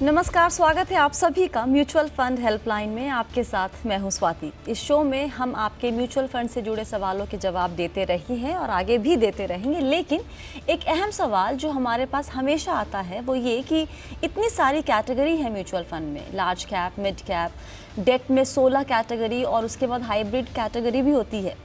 नमस्कार, स्वागत है आप सभी का म्यूचुअल फंड हेल्पलाइन में। आपके साथ मैं हूं स्वाति। इस शो में हम आपके म्यूचुअल फंड से जुड़े सवालों के जवाब देते रहे हैं और आगे भी देते रहेंगे। लेकिन एक अहम सवाल जो हमारे पास हमेशा आता है वो ये कि इतनी सारी कैटेगरी है म्यूचुअल फंड में, large cap, mid cap, debt में 16 कैटेगरी और उसके बाद हाइब्रिड कैटेगरी भी होती है।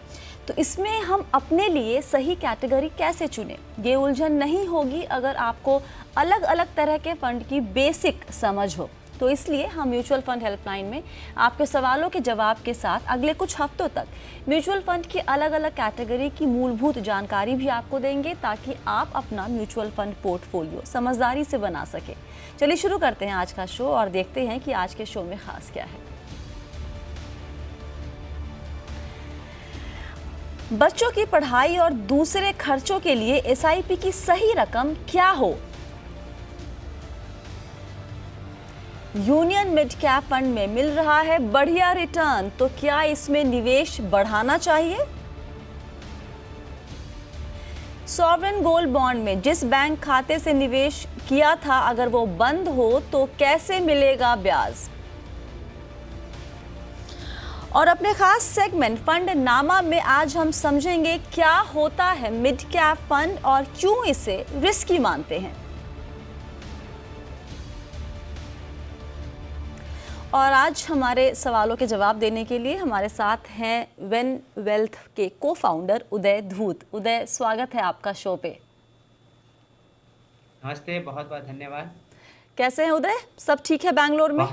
तो इसमें हम अपने लिए सही कैटेगरी कैसे चुनें? ये उलझन नहीं होगी अगर आपको अलग अलग तरह के फंड की बेसिक समझ हो। तो इसलिए हम म्यूचुअल फंड हेल्पलाइन में आपके सवालों के जवाब के साथ अगले कुछ हफ्तों तक म्यूचुअल फंड की अलग अलग कैटेगरी की मूलभूत जानकारी भी आपको देंगे ताकि आप अपना म्यूचुअल फंड पोर्टफोलियो समझदारी से बना सके। चलिए शुरू करते हैं आज का शो और देखते हैं कि आज के शो में खास क्या है। बच्चों की पढ़ाई और दूसरे खर्चों के लिए एसआईपी की सही रकम क्या हो? यूनियन मिड कैप फंड में मिल रहा है बढ़िया रिटर्न, तो क्या इसमें निवेश बढ़ाना चाहिए? सॉवरेन गोल्ड बॉन्ड में जिस बैंक खाते से निवेश किया था अगर वो बंद हो तो कैसे मिलेगा ब्याज? और अपने खास सेगमेंट फंड नामा में आज हम समझेंगे क्या होता है मिड कैप फंड और क्यों इसे रिस्की मानते हैं। और आज हमारे सवालों के जवाब देने के लिए हमारे साथ हैं वेन वेल्थ के को-फाउंडर उदय धूत। उदय, स्वागत है आपका शो पे। नमस्ते, बहुत बहुत धन्यवाद। कैसे हैं उदय? सब ठीक है बैंगलोर में?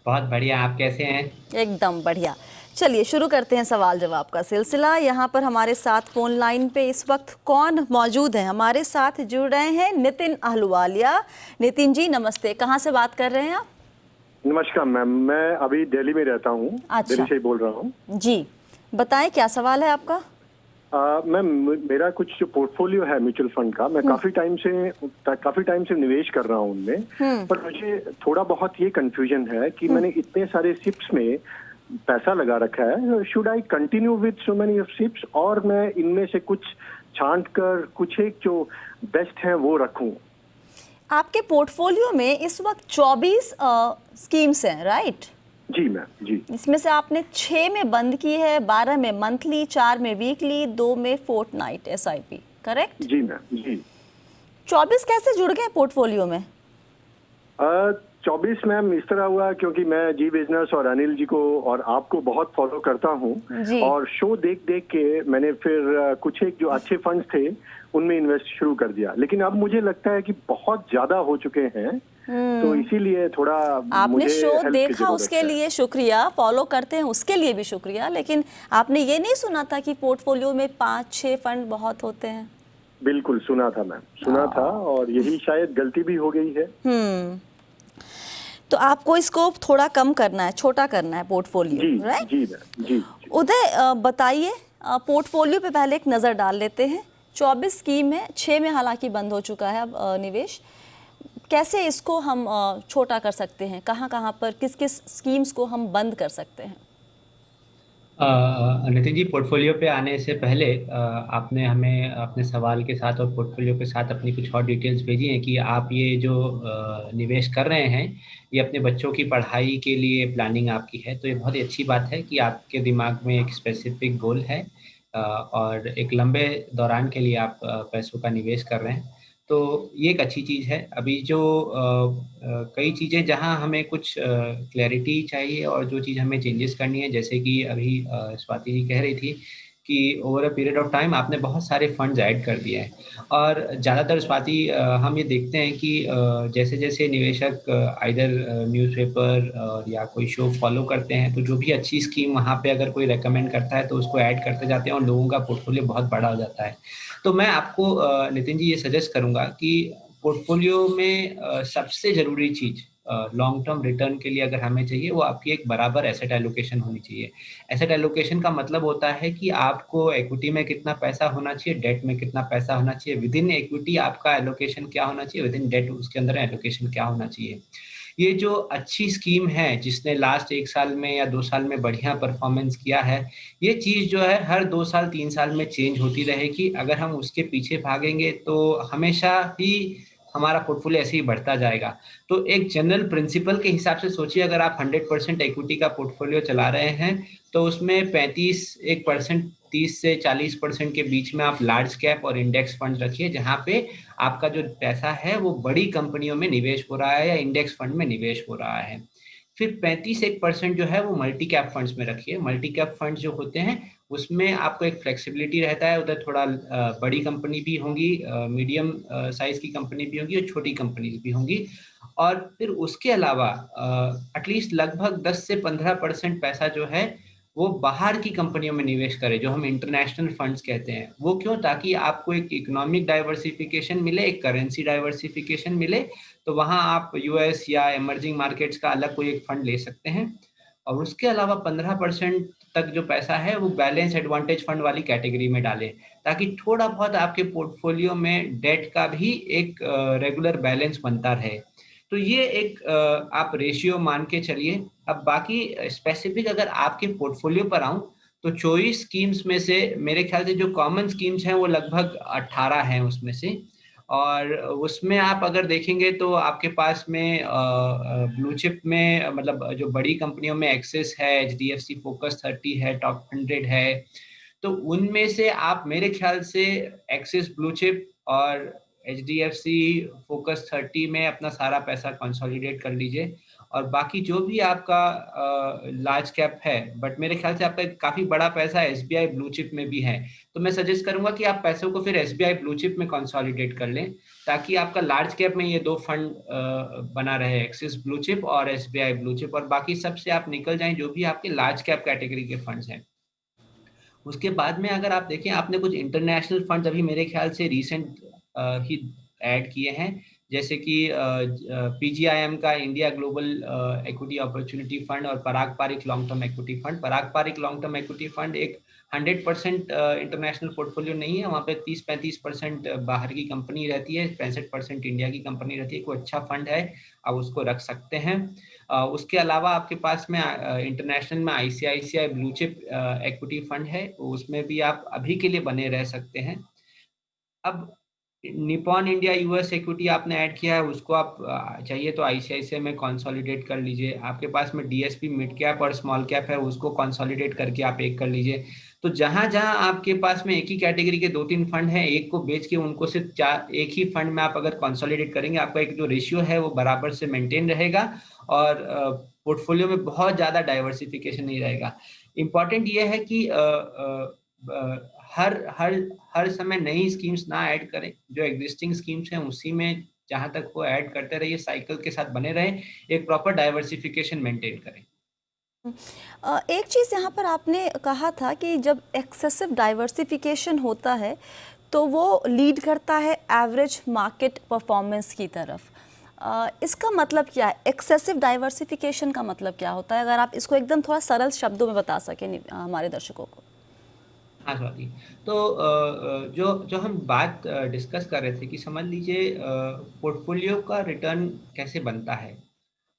बहुत बढ़िया, आप कैसे हैं? एकदम बढ़िया। चलिए शुरू करते हैं सवाल जवाब का सिलसिला। यहाँ पर हमारे साथ फोन लाइन पे इस वक्त कौन मौजूद है? हमारे साथ जुड़ रहे हैं नितिन अहलुवालिया। नितिन जी नमस्ते, कहाँ से बात कर रहे हैं आप? नमस्कार मैम, मैं अभी दिल्ली में रहता हूँ। अच्छा। दिल्ली से ही बोल रहा हूँ जी, बताएं क्या सवाल है आपका? मैम, मेरा कुछ जो पोर्टफोलियो है म्यूचुअल फंड का, मैं काफी टाइम से निवेश कर रहा हूँ उनमें। पर मुझे थोड़ा बहुत ये कंफ्यूजन है कि मैंने इतने सारे सिप्स में पैसा लगा रखा है, should I continue with so many SIPs, और मैं इनमें से कुछ छांट कर कुछ एक जो बेस्ट है वो रखूं? आपके पोर्टफोलियो में इस वक्त 24 स्कीम्स हैं, राइट? जी मैम, जी। इसमें से आपने 6 में बंद की है, 12 में मंथली, 4 में वीकली, 2 में फोर्टनाइट एसआईपी, करेक्ट? जी मैम, जी। 24 कैसे जुड़ गए पोर्टफोलियो में? 24 मैम इस तरह हुआ क्योंकि मैं जी बिजनेस और अनिल जी को और आपको बहुत फॉलो करता हूँ, और शो देख देख के मैंने फिर कुछ एक जो अच्छे फंड्स थे उनमें इन्वेस्ट शुरू कर दिया। लेकिन अब मुझे लगता है कि बहुत ज्यादा हो चुके हैं, तो इसीलिए थोड़ा आपने शो देखा उसके लिए शुक्रिया, फॉलो करते हैं उसके लिए भी शुक्रिया। लेकिन आपने ये नहीं सुना था कि पोर्टफोलियो में 5-6 फंड बहुत होते हैं? बिल्कुल सुना था मैम, सुना था, और यही शायद गलती भी हो गई है। तो आपको इसको थोड़ा कम करना है, छोटा करना है पोर्टफोलियो, राइट? जी मैम, जी। उदय बताइए, पोर्टफोलियो पे पहले एक नज़र डाल लेते हैं। 24 स्कीम है, 6 में हालांकि बंद हो चुका है अब निवेश। कैसे इसको हम छोटा कर सकते हैं? कहाँ कहाँ पर किस किस स्कीम्स को हम बंद कर सकते हैं? नितिन जी, पोर्टफोलियो पे आने से पहले आपने हमें अपने सवाल के साथ और पोर्टफोलियो के साथ अपनी कुछ और डिटेल्स भेजी हैं कि आप ये जो निवेश कर रहे हैं ये अपने बच्चों की पढ़ाई के लिए प्लानिंग आपकी है। तो ये बहुत ही अच्छी बात है कि आपके दिमाग में एक स्पेसिफिक गोल है और एक लंबे दौरान के लिए आप पैसों का निवेश कर रहे हैं, तो ये एक अच्छी चीज़ है। अभी जो कई चीज़ें जहां हमें कुछ क्लैरिटी चाहिए और जो चीज़ हमें चेंजेस करनी है, जैसे कि अभी स्वाति जी कह रही थी कि over a period of time आपने बहुत सारे फंड्स ऐड कर दिए हैं, और ज़्यादातर स्वाति हम ये देखते हैं कि जैसे जैसे निवेशक आइदर न्यूज़पेपर या कोई शो फॉलो करते हैं, तो जो भी अच्छी स्कीम वहाँ पे अगर कोई रेकमेंड करता है तो उसको ऐड करते जाते हैं और लोगों का पोर्टफोलियो बहुत बड़ा हो जाता है। तो मैं आपको नितिन जी ये सजेस्ट करूँगा कि पोर्टफोलियो में सबसे ज़रूरी चीज़ लॉन्ग टर्म रिटर्न के लिए अगर हमें चाहिए, वो आपकी एक बराबर एसेट एलोकेशन होनी चाहिए। एसेट एलोकेशन का मतलब होता है कि आपको इक्विटी में कितना पैसा होना चाहिए, डेट में कितना पैसा होना चाहिए, विद इन इक्विटी आपका एलोकेशन क्या होना चाहिए, विद इन डेट उसके अंदर एलोकेशन क्या होना चाहिए। ये जो अच्छी स्कीम है जिसने लास्ट 1 साल में या 2 साल में बढ़िया परफॉर्मेंस किया है, ये चीज़ जो है हर 2 साल 3 साल में चेंज होती रहेगी। अगर हम उसके पीछे भागेंगे तो हमेशा ही हमारा पोर्टफोलियो ऐसे ही बढ़ता जाएगा। तो एक जनरल प्रिंसिपल के हिसाब से सोचिए, अगर आप 100% इक्विटी का पोर्टफोलियो चला रहे हैं तो उसमें 35% 30 से 40% के बीच में आप लार्ज कैप और इंडेक्स फंड रखिए, जहां पे आपका जो पैसा है वो बड़ी कंपनियों में निवेश हो रहा है या इंडेक्स फंड में निवेश हो रहा है। फिर 35% जो है वो मल्टी कैप फंड्स में रखिए। मल्टी कैप फंड्स जो होते हैं उसमें आपको एक फ्लेक्सिबिलिटी रहता है, उधर थोड़ा बड़ी कंपनी भी होंगी, मीडियम साइज की कंपनी भी होंगी और छोटी कंपनी भी होंगी। और फिर उसके अलावा एटलीस्ट लगभग 10 से 15% पैसा जो है वो बाहर की कंपनियों में निवेश करें, जो हम इंटरनेशनल फंड्स कहते हैं। वो क्यों? ताकि आपको एक इकोनॉमिक डाइवर्सिफिकेशन मिले, एक करेंसी डाइवर्सिफिकेशन मिले। तो वहां आप यूएस या इमर्जिंग मार्केट्स का अलग कोई एक फंड ले सकते हैं। और उसके अलावा 15% तक जो पैसा है वो बैलेंस एडवांटेज फंड वाली कैटेगरी में डालें, ताकि थोड़ा बहुत आपके पोर्टफोलियो में डेट का भी एक रेगुलर बैलेंस बनता रहे। तो ये एक आप रेशियो मान के चलिए। अब बाकी स्पेसिफिक अगर आपके पोर्टफोलियो पर आऊं तो 24 स्कीम्स में से मेरे ख्याल से जो कॉमन स्कीम्स हैं वो लगभग 18 हैं उसमें से। और उसमें आप अगर देखेंगे तो आपके पास में ब्लू चिप में, मतलब जो बड़ी कंपनियों में एक्सिस है, एचडीएफसी फोकस 30 है, टॉप 100 है। तो उनमें से आप मेरे ख्याल से एक्सिस ब्लू चिप और एचडीएफसी फोकस 30 में अपना सारा पैसा कंसोलिडेट कर लीजिए। और बाकी जो भी आपका लार्ज कैप है, बट मेरे ख्याल से आपका काफी बड़ा पैसा एसबीआई ब्लू चिप में भी है, तो मैं सजेस्ट करूंगा कि आप पैसों को फिर एसबीआई ब्लू चिप में कंसोलिडेट कर लें, ताकि आपका लार्ज कैप में ये दो फंड बना रहे, एक्सिस ब्लू चिप और एसबीआई ब्लू चिप, और बाकी सबसे आप निकल जाएं जो भी आपके लार्ज कैप कैटेगरी के फंड्स हैं। उसके बाद में अगर आप देखें, आपने कुछ इंटरनेशनल फंड्स अभी मेरे ख्याल से रिसेंट ही ऐड किए हैं, जैसे कि पीजीआईएम का India global equity opportunity fund और Parag Parikh long term equity fund. Parag Parikh long term equity fund एक 100% इंटरनेशनल पोर्टफोलियो नहीं है, वहाँ पे 30-35% बाहर की कंपनी रहती है, 65% इंडिया की कंपनी रहती है। कोई अच्छा फंड है, आप उसको रख सकते हैं। उसके अलावा आपके पास में इंटरनेशनल में ICICI blue chip equity fund है, उसमें भी आप अभी के लिए बने रह सकते हैं। अब निपॉन इंडिया यूएस इक्विटी आपने ऐड किया है, उसको आप चाहिए तो आईसीआईसीआई में कंसोलिडेट कर लीजिए। आपके पास में डीएसपी मिड कैप और स्मॉल कैप है, उसको कंसोलिडेट करके आप एक कर लीजिए। तो जहां जहां आपके पास में एक ही कैटेगरी के 2-3 फंड हैं, एक को बेच के उनको सिर्फ एक ही फंड में आप अगर कंसोलिडेट करेंगे, आपका एक जो रेशियो है वो बराबर से मेंटेन रहेगा और पोर्टफोलियो में बहुत ज्यादा डाइवर्सिफिकेशन नहीं रहेगा। इंपॉर्टेंट ये है कि हर हर हर समय नई स्कीम्स ना ऐड करें, जो एग्जिस्टिंग स्कीम्स हैं उसी में जहां तक वो ऐड करते रहिए, साइकिल के साथ बने रहें, एक प्रॉपर डाइवर्सिफिकेशन मेंटेन करें। एक चीज़ यहाँ पर आपने कहा था कि जब एक्सेसिव डाइवर्सिफिकेशन होता है तो वो लीड करता है एवरेज मार्केट परफॉर्मेंस की तरफ। इसका मतलब क्या है? एक्सेसिव डाइवर्सिफिकेशन का मतलब क्या होता है? अगर आप इसको एकदम थोड़ा सरल शब्दों में बता सकें हमारे दर्शकों को। हाँ स्वाति, तो जो जो हम बात डिस्कस कर रहे थे कि समझ लीजिए पोर्टफोलियो का रिटर्न कैसे बनता है।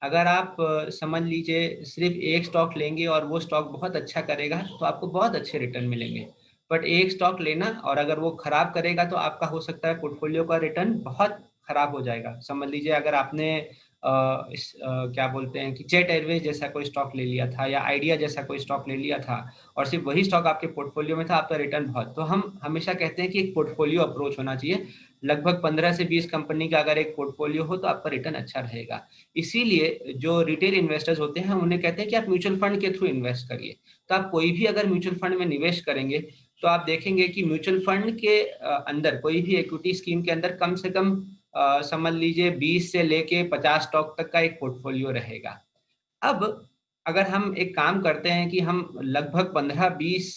अगर आप समझ लीजिए सिर्फ एक स्टॉक लेंगे और वो स्टॉक बहुत अच्छा करेगा तो आपको बहुत अच्छे रिटर्न मिलेंगे। बट एक स्टॉक लेना और अगर वो खराब करेगा तो आपका हो सकता है पोर्टफोलियो का रिटर्न बहुत खराब हो जाएगा। समझ लीजिए अगर आपने क्या बोलते हैं कि जेट एयरवेज जैसा कोई स्टॉक ले लिया था या आइडिया जैसा कोई स्टॉक ले लिया था और सिर्फ वही स्टॉक आपके पोर्टफोलियो में था, आपका रिटर्न बहुत। तो हम हमेशा कहते हैं कि एक पोर्टफोलियो अप्रोच होना चाहिए। लगभग 15 से 20 कंपनी का अगर एक पोर्टफोलियो हो तो आपका रिटर्न अच्छा रहेगा। इसीलिए जो रिटेल इन्वेस्टर्स होते हैं उन्हें कहते हैं कि आप म्यूचुअल फंड के थ्रू इन्वेस्ट करिए। तो आप कोई भी अगर म्यूचुअल फंड में निवेश करेंगे तो आप देखेंगे कि म्यूचुअल फंड के अंदर कोई भी इक्विटी स्कीम के अंदर कम से कम समझ लीजिए 20 से लेके 50 स्टॉक तक का एक पोर्टफोलियो रहेगा। अब अगर हम एक काम करते हैं कि हम लगभग 15-20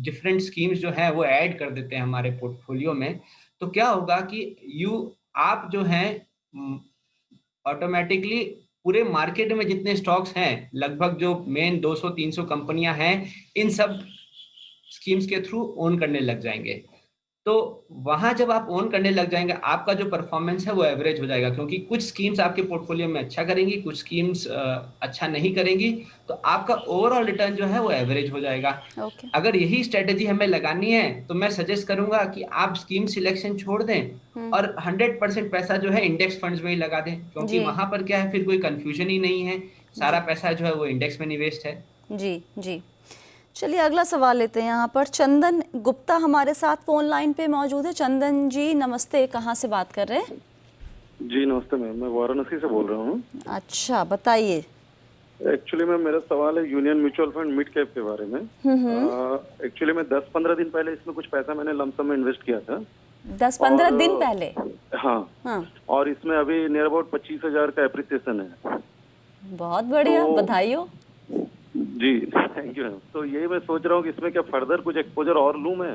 डिफरेंट स्कीम्स जो है वो ऐड कर देते हैं हमारे पोर्टफोलियो में, तो क्या होगा कि आप जो हैं ऑटोमेटिकली पूरे मार्केट में जितने स्टॉक्स हैं, लगभग जो मेन 200-300 कंपनियां हैं, इन सब स्कीम्स के थ्रू ओन करने लग जाएंगे। तो वहां जब आप ओन करने लग जाएंगे, आपका जो परफॉर्मेंस है वो एवरेज हो जाएगा, क्योंकि कुछ स्कीम्स आपके पोर्टफोलियो में अच्छा करेंगी, कुछ स्कीम्स अच्छा नहीं करेंगी, तो आपका ओवरऑल रिटर्न जो है वो एवरेज हो जाएगा। ओके। अगर यही स्ट्रेटेजी हमें लगानी है तो मैं सजेस्ट करूंगा कि आप स्कीम सिलेक्शन छोड़ दें और 100% पैसा जो है इंडेक्स फंड्स में ही लगा दें, क्योंकि जी वहां पर क्या है, फिर कोई कंफ्यूजन ही नहीं है, सारा जी पैसा जो है वो इंडेक्स में निवेश है। जी जी। चलिए अगला सवाल लेते हैं। यहाँ पर चंदन गुप्ता हमारे साथ फोन लाइन पे मौजूद है। चंदन जी नमस्ते, कहाँ से बात कर रहे हैं? जी नमस्ते मैम, मैं वाराणसी से बोल रहा हूँ। अच्छा बताइए। एक्चुअली मैम मेरा सवाल है union mutual fund mid cap के बारे में। एक्चुअली मैं 10-15 दिन पहले इसमें कुछ पैसा मैंने लमसम में इन्वेस्ट किया था। 10-15 दिन पहले? हाँ। हाँ। और इसमें अभी नियर अबाउट 25,000 का एप्रिसिएशन है। बहुत बढ़िया, बधाई हो। जी थैंक यू मैम। तो यही मैं सोच रहा हूँ कि इसमें क्या फर्दर कुछ एक्सपोजर और लूँ मैं,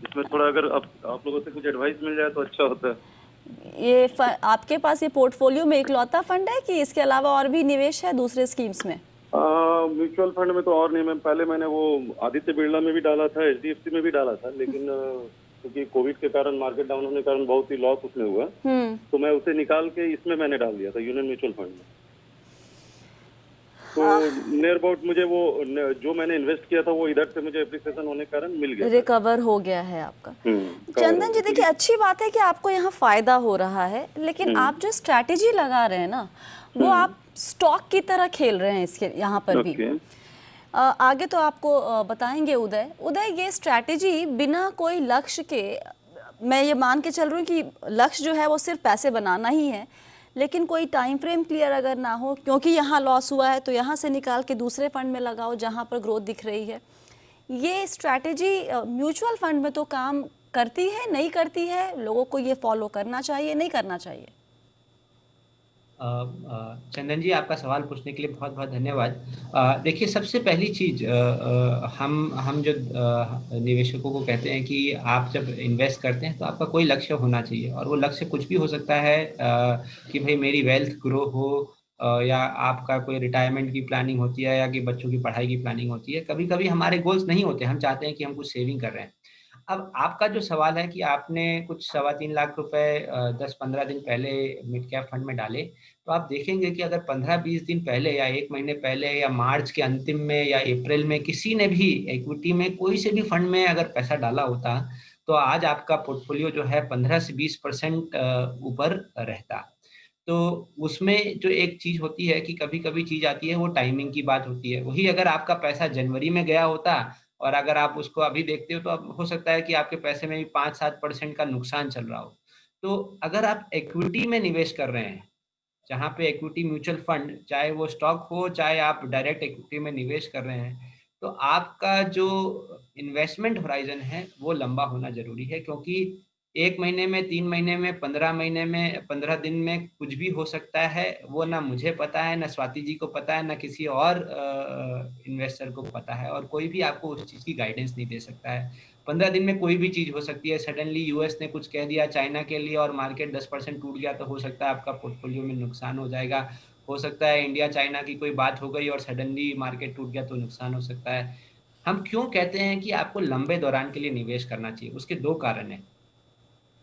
इसमें थोड़ा अगर आप लोगों से कुछ एडवाइस मिल जाए तो अच्छा होता है। आपके पास ये पोर्टफोलियो में इकलौता फंड है कि इसके अलावा और भी निवेश है दूसरे स्कीम्स में? म्यूचुअल फंड में तो और नहीं मैम, पहले मैंने वो आदित्य बिरला में भी डाला था, HDFC में भी डाला था, लेकिन क्योंकि कोविड के कारण मार्केट डाउन होने के कारण बहुत ही लॉस उसमें हुआ, तो मैं उसे निकाल के इसमें मैंने डाल दिया था यूनियन म्यूचुअल फंड में। तो नियर अबाउट मुझे वो जो मैंने इन्वेस्ट किया था वो इधर से मुझे एप्रिसिएशन होने के कारण मिल गया, रिकवर हो गया है आपका। चंदन जी देखिए, अच्छी बात है कि आपको यहाँ फायदा हो रहा है, लेकिन आप जो स्ट्रैटेजी लगा रहे हैं ना, वो आप स्टॉक की तरह खेल रहे हैं इसके यहाँ पर भी। आगे तो आपको बताएंगे उदय, ये स्ट्रैटेजी बिना कोई लक्ष्य के, मैं ये मान के चल रही हूँ कि लक्ष्य जो है वो सिर्फ पैसे बनाना ही है, लेकिन कोई टाइम फ्रेम क्लियर अगर ना हो, क्योंकि यहाँ लॉस हुआ है तो यहाँ से निकाल के दूसरे फंड में लगाओ जहाँ पर ग्रोथ दिख रही है, ये स्ट्रैटेजी म्यूचुअल फंड में तो काम करती है नहीं करती है? लोगों को ये फॉलो करना चाहिए नहीं करना चाहिए? चंदन जी, आपका सवाल पूछने के लिए बहुत बहुत धन्यवाद। देखिए, सबसे पहली चीज, हम जो निवेशकों को कहते हैं कि आप जब इन्वेस्ट करते हैं तो आपका कोई लक्ष्य होना चाहिए, और वो लक्ष्य कुछ भी हो सकता है, कि भाई मेरी वेल्थ ग्रो हो, या आपका कोई रिटायरमेंट की प्लानिंग होती है, या कि बच्चों की पढ़ाई की प्लानिंग होती है। कभी कभी हमारे गोल्स नहीं होते, हम चाहते हैं कि हम कुछ सेविंग कर रहे हैं। अब आपका जो सवाल है कि आपने कुछ 3.25 लाख रुपए 10-15 दिन पहले मिड कैप फंड में डाले, तो आप देखेंगे कि अगर 15-20 दिन पहले या 1 महीने पहले या मार्च के अंतिम में या अप्रैल में किसी ने भी इक्विटी में कोई से भी फंड में अगर पैसा डाला होता, तो आज आपका पोर्टफोलियो जो है 15 से 20% ऊपर रहता। तो उसमें जो एक चीज होती है कि कभी कभी चीज आती है, वो टाइमिंग की बात होती है। वही अगर आपका पैसा जनवरी में गया होता और अगर आप उसको अभी देखते हो, तो अब हो सकता है कि आपके पैसे में भी 5-7% का नुकसान चल रहा हो। तो अगर आप इक्विटी में निवेश कर रहे हैं, जहाँ पे इक्विटी म्यूचुअल फंड, चाहे वो स्टॉक हो चाहे आप डायरेक्ट इक्विटी में निवेश कर रहे हैं, तो आपका जो इन्वेस्टमेंट होराइजन है वो लंबा होना जरूरी है, क्योंकि 1 महीने में, 3 महीने में, 15 महीने में, 15 दिन में कुछ भी हो सकता है। वो ना मुझे पता है, ना स्वाति जी को पता है, ना किसी और इन्वेस्टर को पता है, और कोई भी आपको उस चीज की गाइडेंस नहीं दे सकता है। 15 दिन में कोई भी चीज हो सकती है। सडनली यूएस ने कुछ कह दिया चाइना के लिए और मार्केट 10% टूट गया, तो हो सकता है आपका पोर्टफोलियो में नुकसान हो जाएगा। हो सकता है इंडिया चाइना की कोई बात हो गई और सडनली मार्केट टूट गया, तो नुकसान हो सकता है। हम क्यों कहते हैं कि आपको लंबे दौरान के लिए निवेश करना चाहिए? उसके 2 कारण हैं।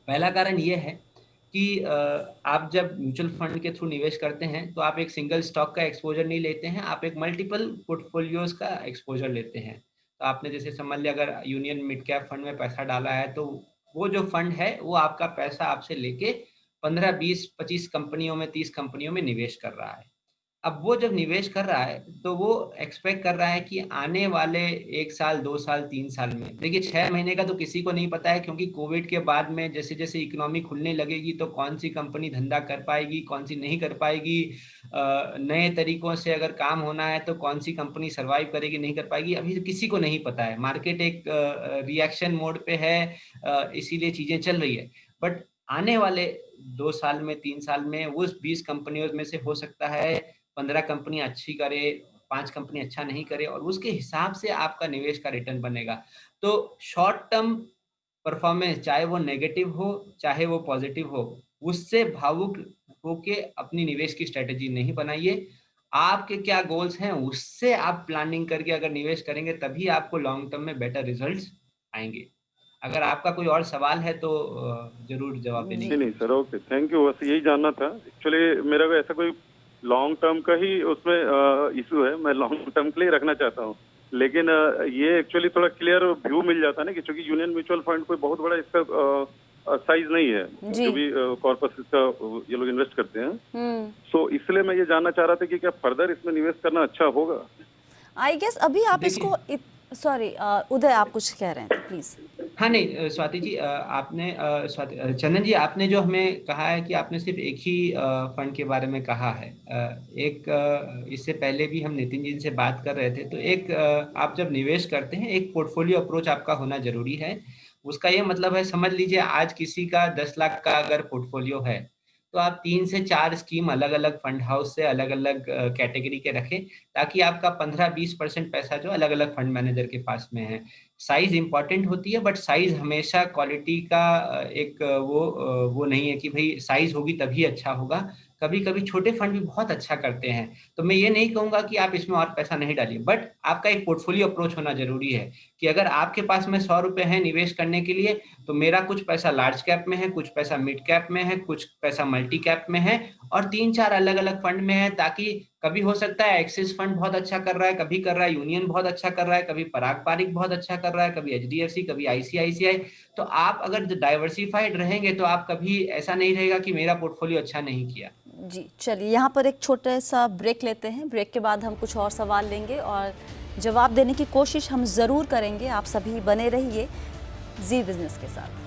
पहला कारण ये है कि आप जब म्यूचुअल फंड के थ्रू निवेश करते हैं तो आप एक सिंगल स्टॉक का एक्सपोजर नहीं लेते हैं, आप एक मल्टीपल पोर्टफोलियोज का एक्सपोजर लेते हैं। तो आपने जैसे समझ लिया, अगर यूनियन मिड कैप फंड में पैसा डाला है, तो वो जो फंड है वो आपका पैसा आपसे लेके 15, 20, 25 कंपनियों में, 30 कंपनियों में निवेश कर रहा है। अब वो जब निवेश कर रहा है तो वो एक्सपेक्ट कर रहा है कि आने वाले 1 साल, 2 साल, 3 साल में, देखिए 6 महीने का तो किसी को नहीं पता है, क्योंकि कोविड के बाद में जैसे जैसे इकोनॉमी खुलने लगेगी तो कौन सी कंपनी धंधा कर पाएगी, कौन सी नहीं कर पाएगी, नए तरीकों से अगर काम होना है तो कौन सी कंपनी सर्वाइव करेगी, नहीं कर पाएगी, अभी किसी को नहीं पता है। मार्केट एक रिएक्शन मोड पे है, इसीलिए चीजें चल रही है। बट आने वाले 2 साल में, 3 साल में, उस 20 कंपनियों में से हो सकता है 15 कंपनी अच्छी करे, 5 कंपनी अच्छा नहीं करे, और उसके हिसाब से आपका निवेश का रिटर्न बनेगा। तो शॉर्ट टर्म परफॉर्मेंस, चाहे वो नेगेटिव हो चाहे वो पॉजिटिव हो, उससे भावुक होके अपनी निवेश की स्ट्रेटेजी नहीं बनाइए। आपके क्या गोल्स हैं उससे आप प्लानिंग करके अगर निवेश करेंगे, तभी आपको लॉन्ग टर्म में बेटर रिजल्ट्स आएंगे। अगर आपका कोई और सवाल है तो जरूर जवाब देने नहीं नहीं सर, ओके, थैंक यू। बस यही जानना था। एक्चुअली मेरा को ऐसा कोई लॉन्ग टर्म का ही उसमें इशू है, मैं लॉन्ग टर्म के लिए रखना चाहता हूँ, लेकिन ये एक्चुअली थोड़ा क्लियर व्यू मिल जाता है ना कि चूंकि यूनियन म्यूचुअल फंड कोई बहुत बड़ा इसका साइज नहीं है, जी। जो भी कॉर्पस इसका ये लोग इन्वेस्ट करते हैं। सो इसलिए मैं ये जानना चाह रहा था कि क्या फर्दर इसमें निवेश करना अच्छा होगा। आई गेस अभी आप इसको सॉरी उदय, आप कुछ कह रहे हैं तो प्लीज। हाँ नहीं स्वाति जी, आपने चंदन जी, आपने जो हमें कहा है कि आपने सिर्फ एक ही फंड के बारे में कहा है। इससे पहले भी हम नितिन जी से बात कर रहे थे, तो आप जब निवेश करते हैं एक पोर्टफोलियो अप्रोच आपका होना जरूरी है। उसका ये मतलब है, समझ लीजिए आज किसी का 10 लाख का अगर पोर्टफोलियो है तो आप 3 से 4 स्कीम अलग अलग फंड हाउस से अलग अलग कैटेगरी के रखें, ताकि आपका 15-20% पैसा जो अलग अलग फंड मैनेजर के पास में है। साइज इंपॉर्टेंट होती है, बट साइज हमेशा क्वालिटी का एक वो नहीं है कि भाई साइज होगी तभी अच्छा होगा। कभी कभी छोटे फंड भी बहुत अच्छा करते हैं, तो मैं ये नहीं कहूंगा कि आप इसमें और पैसा नहीं डालिए, बट आपका एक पोर्टफोलियो अप्रोच होना जरूरी है कि अगर आपके पास में 100 रुपए है निवेश करने के लिए, तो मेरा कुछ पैसा लार्ज कैप में है, कुछ पैसा मिड कैप में है, कुछ पैसा मल्टी कैप में है, और 3-4 अलग अलग फंड में है, ताकि कभी हो सकता है एक्सिस फंड बहुत अच्छा कर रहा है, कभी कर रहा है यूनियन बहुत अच्छा कर रहा है, कभी पराग पारिक बहुत अच्छा कर रहा है, कभी एचडीएफसी, कभी आईसीआईसीआई। तो आप अगर डाइवर्सिफाइड रहेंगे तो आप कभी ऐसा नहीं रहेगा कि मेरा पोर्टफोलियो अच्छा नहीं किया। जी चलिए, यहाँ पर एक छोटा सा ब्रेक लेते हैं। ब्रेक के बाद हम कुछ और सवाल लेंगे और जवाब देने की कोशिश हम ज़रूर करेंगे। आप सभी बने रहिए जी बिजनेस के साथ।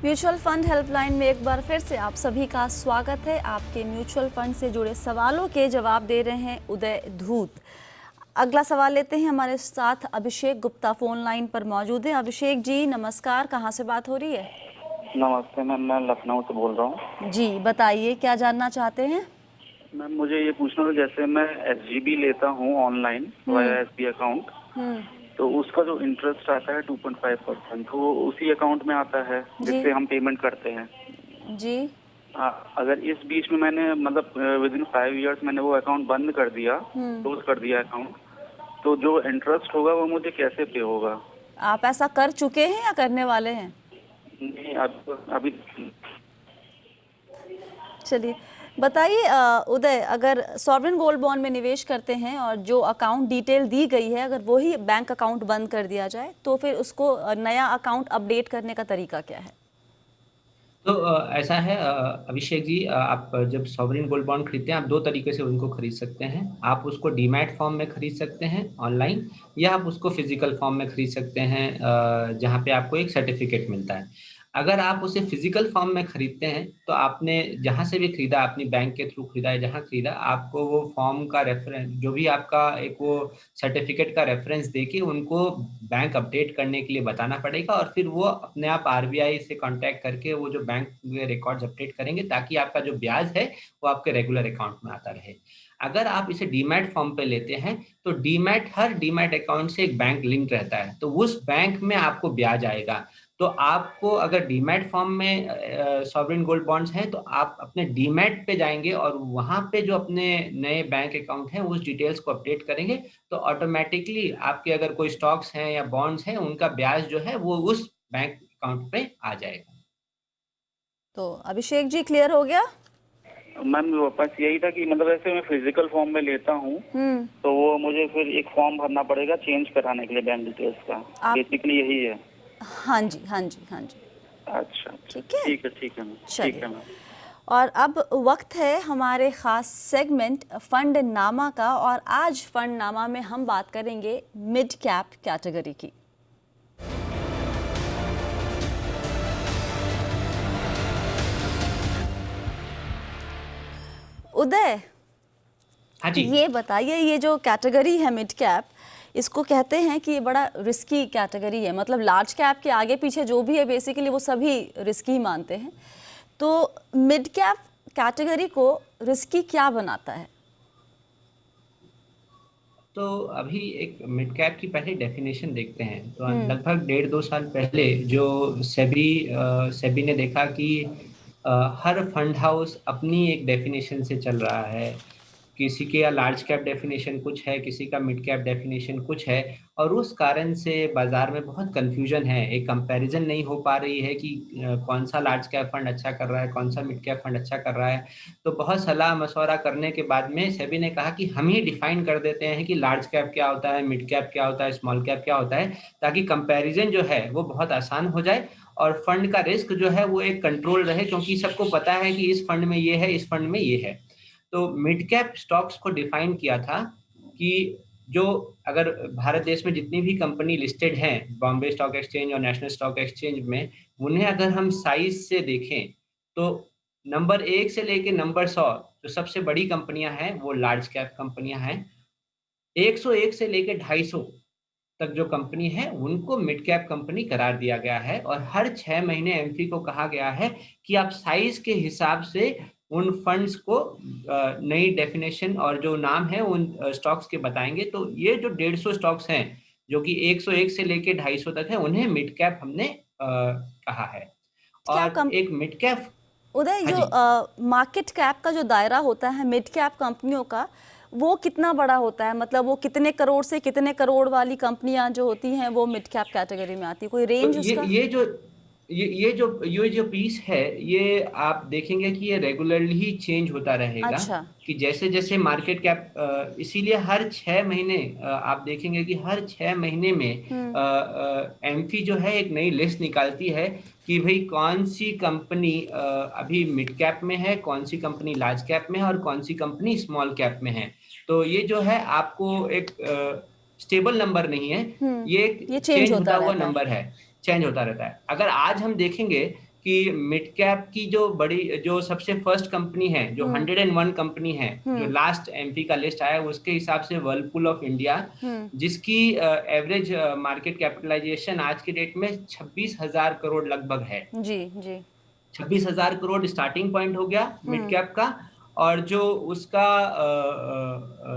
म्यूचुअल फंड हेल्पलाइन में एक बार फिर से आप सभी का स्वागत है। आपके म्यूचुअल फंड से जुड़े सवालों के जवाब दे रहे हैं उदय धूत। अगला सवाल लेते हैं। हमारे साथ अभिषेक गुप्ता फोन लाइन पर मौजूद है। अभिषेक जी नमस्कार, कहाँ से बात हो रही है? नमस्ते मैम, मैं लखनऊ से बोल रहा हूँ। जी बताइए, क्या जानना चाहते हैं? मैम मुझे ये पूछना था, जैसे मैं SGB लेता हूँ ऑनलाइन वाया SB अकाउंट, तो उसका जो इंटरेस्ट आता है 2.5%, तो वो उसी अकाउंट में आता है जिससे हम पेमेंट करते हैं जी। अगर इस बीच में मैंने मतलब विद इन 5 इयर्स मैंने वो अकाउंट बंद कर दिया, क्लोज कर दिया अकाउंट, तो जो इंटरेस्ट होगा वो मुझे कैसे पे होगा? आप ऐसा कर चुके हैं या करने वाले हैं? नहीं, अभी। चलिए बताइए उदय, अगर सॉवरेन गोल्ड बॉन्ड में निवेश करते हैं और जो अकाउंट डिटेल दी गई है, अगर वही बैंक अकाउंट बंद कर दिया जाए, तो फिर उसको नया अकाउंट अपडेट करने का तरीका क्या है? तो ऐसा है अभिषेक जी, आप जब सॉवरेन गोल्ड बॉन्ड खरीदते हैं, आप 2 तरीके से उनको खरीद सकते हैं। आप उसको डीमैट फॉर्म में खरीद सकते हैं ऑनलाइन, या आप उसको फिजिकल फॉर्म में खरीद सकते हैं जहाँ पे आपको एक सर्टिफिकेट मिलता है। अगर आप उसे फिजिकल फॉर्म में खरीदते हैं तो आपने जहाँ से भी खरीदा, अपनी बैंक के थ्रू खरीदा है, जहाँ खरीदा, आपको वो फॉर्म का रेफरेंस, जो भी आपका एक वो सर्टिफिकेट का रेफरेंस देके उनको बैंक अपडेट करने के लिए बताना पड़ेगा, और फिर वो अपने आप RBI से कांटेक्ट करके वो जो बैंक में रिकॉर्ड्स अपडेट करेंगे, ताकि आपका जो ब्याज है वो आपके रेगुलर अकाउंट में आता रहे। अगर आप इसे डीमैट फॉर्म पे लेते हैं तो हर डीमैट अकाउंट से एक बैंक लिंक रहता है, तो उस बैंक में आपको ब्याज आएगा। तो आपको अगर डीमैट फॉर्म में सॉवरेन गोल्ड बॉन्ड्स हैं, तो आप अपने डीमैट पे जाएंगे और वहां पे जो अपने नए बैंक अकाउंट हैं उस डिटेल्स को अपडेट करेंगे, तो ऑटोमेटिकली आपके अगर कोई स्टॉक्स हैं या बॉन्ड्स हैं, उनका ब्याज जो है वो उस बैंक अकाउंट पे आ जाएगा। तो अभिषेक जी क्लियर हो गया? मैम बस यही था कि मतलब ऐसे मैं फिजिकल फॉर्म में लेता हूँ तो वो मुझे फिर एक फॉर्म भरना पड़ेगा चेंज कराने के लिए बैंक डिटेल्स का, बेसिकली यही है। हाँ जी हाँ जी हाँ जी। अच्छा ठीक है, ठीक है ठीक है मैम, ठीक है मैम। और अब वक्त है हमारे खास सेगमेंट फंड नामा का, और आज फंड नामा में हम बात करेंगे मिड कैप कैटेगरी की। उदय, हाँ जी, ये बताइए, ये जो कैटेगरी है मिड कैप, इसको कहते हैं कि ये बड़ा रिस्की कैटेगरी है। मतलब लार्ज कैप के आगे पीछे जो भी है बेसिकली वो सभी रिस्की मानते हैं। तो मिड कैप कैटेगरी को रिस्की क्या बनाता है? तो अभी एक मिड कैप की पहले डेफिनेशन देखते हैं। तो लगभग 1.5-2 साल पहले जो सेबी ने देखा कि हर फंड हाउस अपनी एक डेफिनेशन से चल रहा है। किसी के लार्ज कैप डेफिनेशन कुछ है, किसी का मिड कैप डेफिनेशन कुछ है, और उस कारण से बाजार में बहुत कंफ्यूजन है। एक कंपैरिजन नहीं हो पा रही है कि कौन सा लार्ज कैप फंड अच्छा कर रहा है, कौन सा मिड कैप फंड अच्छा कर रहा है। तो बहुत सलाह मशवरा करने के बाद में सेबी ने कहा कि हम ही डिफाइन कर देते हैं कि लार्ज कैप क्या होता है, मिड कैप क्या होता है, स्मॉल कैप क्या होता है, ताकि कंपैरिजन जो है वो बहुत आसान हो जाए और फंड का रिस्क जो है वो एक कंट्रोल रहे, क्योंकि सबको पता है कि इस फंड में ये है, इस फंड में ये है। तो मिड कैप स्टॉक्स को डिफाइन किया था कि जो अगर भारत देश में जितनी भी कंपनी लिस्टेड हैं बॉम्बे स्टॉक एक्सचेंज और नेशनल स्टॉक एक्सचेंज में, उन्हें अगर हम साइज से देखें तो नंबर 1 से लेके नंबर 100 जो सबसे बड़ी कंपनियां हैं वो लार्ज कैप कंपनियां हैं। 101 से लेके 250 तक जो कंपनी है उनको मिड कैप कंपनी करार दिया गया है, और हर 6 महीने एमफी को कहा गया है कि आप साइज के हिसाब से उन फंड्स को नई डेफिनेशन और जो नाम है उन स्टॉक्स के बताएंगे। तो ये जो 150 स्टॉक्स हैं जो कि 101 से लेके 250 तक है, उन्हें मिड कैप हमने कहा है। और एक मिड कैप उदय, हाँ जो मार्केट कैप का जो दायरा होता है मिड कैप कंपनियों का, वो कितना बड़ा होता है? मतलब वो कितने करोड़ से कितने करोड़ वाली कंपनियां जो होती हैं वो मिड कैप कैटेगरी में आती है? कोई रेंज तो उसका? ये जो पीस है, ये आप देखेंगे कि ये रेगुलरली ही चेंज होता रहेगा। अच्छा। कि जैसे जैसे मार्केट कैप, इसीलिए हर 6 महीने आप देखेंगे कि हर 6 महीने में एमफी जो है एक नई लिस्ट निकालती है कि भाई कौन सी कंपनी अभी मिड कैप में है, कौन सी कंपनी लार्ज कैप में है और कौन सी कंपनी स्मॉल कैप में है। तो ये जो है आपको एक स्टेबल नंबर नहीं है, ये चेंज होता हुआ नंबर है, चेंज होता रहता है। अगर आज हम देखेंगे कि मिड कैप की जो सबसे फर्स्ट कंपनी है, जो 101 कंपनी है, जो लास्ट एमपी का लिस्ट आया उसके हिसाब से वर्लपूल ऑफ इंडिया, जिसकी एवरेज मार्केट कैपिटलाइजेशन आज की डेट में 26,000 करोड़ लगभग है। जी जी। 26,000 करोड़ स्टार्टिंग पॉइंट हो गया मिड कैप का। और जो उसका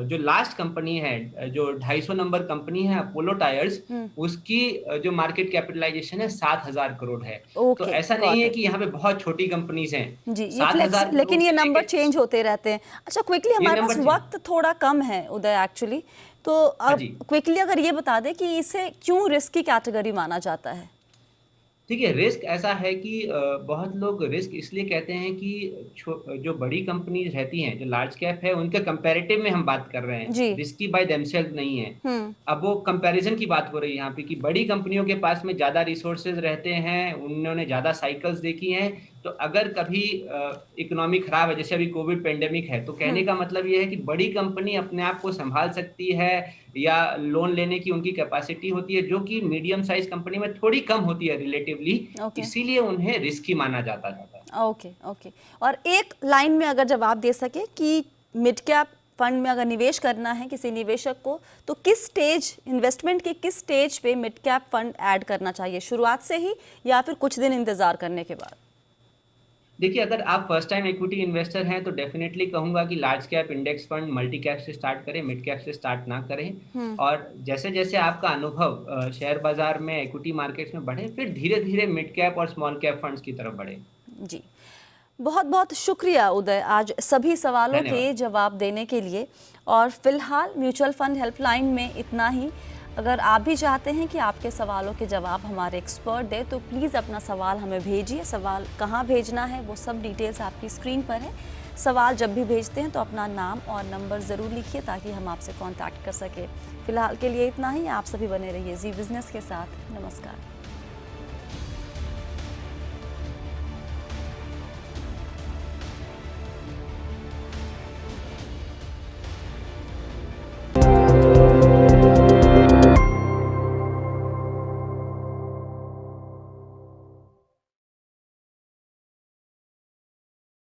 जो लास्ट कंपनी है, जो 250 नंबर कंपनी है अपोलो टायर्स, उसकी जो मार्केट कैपिटलाइजेशन है 7,000 करोड़ है। तो ऐसा नहीं है कि यहाँ पे बहुत छोटी कंपनीज हैं जी, 7,000, लेकिन ये नंबर चेंज होते रहते हैं। अच्छा, क्विकली, हमारे पास वक्त थोड़ा कम है उदय एक्चुअली, तो अब क्विकली अगर ये बता दें कि इसे क्यों रिस्की कैटेगरी माना जाता है? ठीक है, रिस्क ऐसा है कि बहुत लोग रिस्क इसलिए कहते हैं कि जो बड़ी कंपनीज रहती हैं, जो लार्ज कैप है, उनके कंपैरेटिव में हम बात कर रहे हैं, रिस्की बाय देमसेल्फ नहीं है। अब वो कंपैरिजन की बात हो रही है यहाँ पे कि बड़ी कंपनियों के पास में ज्यादा रिसोर्सेज रहते हैं, उन्होंने ज्यादा साइकिल्स देखी हैं। तो अगर कभी इकोनॉमी खराब है, जैसे अभी कोविड पेंडेमिक है, तो कहने का मतलब ये है कि बड़ी कंपनी अपने आप को संभाल सकती है या लोन लेने की उनकी कैपेसिटी होती है, जो कि मीडियम साइज कंपनी में थोड़ी कम होती है रिलेटिवली। इसीलिए उन्हें रिस्की माना जाता है। ओके। और एक लाइन में अगर जवाब दे सके कि मिड कैप फंड में अगर निवेश करना है किसी निवेशक को, तो किस स्टेज, इन्वेस्टमेंट के किस स्टेज पे मिड कैप फंड ऐड करना चाहिए? शुरुआत से ही या फिर कुछ दिन इंतजार करने के बाद? देखिए, अगर आप फर्स्ट टाइम इक्विटी इन्वेस्टर हैं तो डेफिनेटली कहूंगा कि large cap index fund multi cap से स्टार्ट करें, मिड कैप से स्टार्ट ना करें। और जैसे जैसे आपका अनुभव शेयर बाजार में, इक्विटी मार्केट्स में बढ़े, फिर धीरे धीरे मिड कैप और स्मॉल कैप फंड्स की तरफ बढ़े। जी, बहुत बहुत शुक्रिया उदय, आज सभी सवालों के जवाब देने के लिए। और फिलहाल म्यूचुअल फंड हेल्पलाइन में इतना ही। अगर आप भी चाहते हैं कि आपके सवालों के जवाब हमारे एक्सपर्ट दें, तो प्लीज़ अपना सवाल हमें भेजिए। सवाल कहाँ भेजना है वो सब डिटेल्स आपकी स्क्रीन पर है। सवाल जब भी भेजते हैं तो अपना नाम और नंबर ज़रूर लिखिए ताकि हम आपसे कांटेक्ट कर सकें। फिलहाल के लिए इतना ही। आप सभी बने रहिए जी बिज़नेस के साथ। नमस्कार।